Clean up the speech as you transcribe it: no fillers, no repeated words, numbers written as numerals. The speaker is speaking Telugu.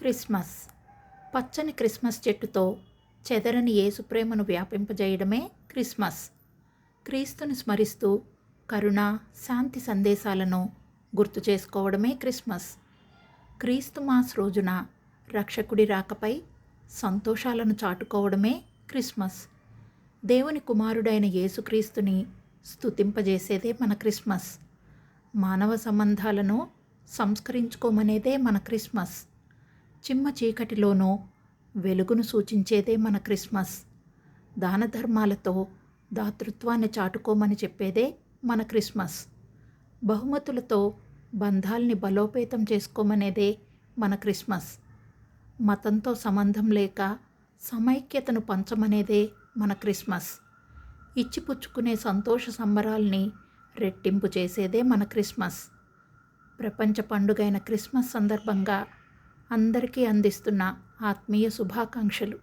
క్రిస్మస్ పచ్చని క్రిస్మస్ చెట్టుతో చెదరని యేసు ప్రేమను వ్యాపింపజేయడమే క్రిస్మస్. క్రీస్తుని స్మరిస్తూ కరుణ, శాంతి సందేశాలను గుర్తు చేసుకోవడమే క్రిస్మస్. క్రీస్తు మాస్ రోజున రక్షకుడి రాకపై సంతోషాలను చాటుకోవడమే క్రిస్మస్. దేవుని కుమారుడైన యేసుక్రీస్తుని స్తుతింపజేసేదే మన క్రిస్మస్. మానవ సంబంధాలను సంస్కరించుకోమనేదే మన క్రిస్మస్. చిమ్మ చీకటిలోనూ వెలుగును సూచించేదే మన క్రిస్మస్. దాన ధర్మాలతో దాతృత్వాన్ని చాటుకోమని చెప్పేదే మన క్రిస్మస్. బహుమతులతో బంధాల్ని బలోపేతం చేసుకోమనేదే మన క్రిస్మస్. మతంతో సంబంధం లేక సమైక్యతను పంచమనేదే మన క్రిస్మస్. ఇచ్చిపుచ్చుకునే సంతోష సంబరాల్ని రెట్టింపు చేసేదే మన క్రిస్మస్. ప్రపంచ పండుగైన క్రిస్మస్ సందర్భంగా అందరికీ అందిస్తున్న ఆత్మీయ శుభాకాంక్షలు.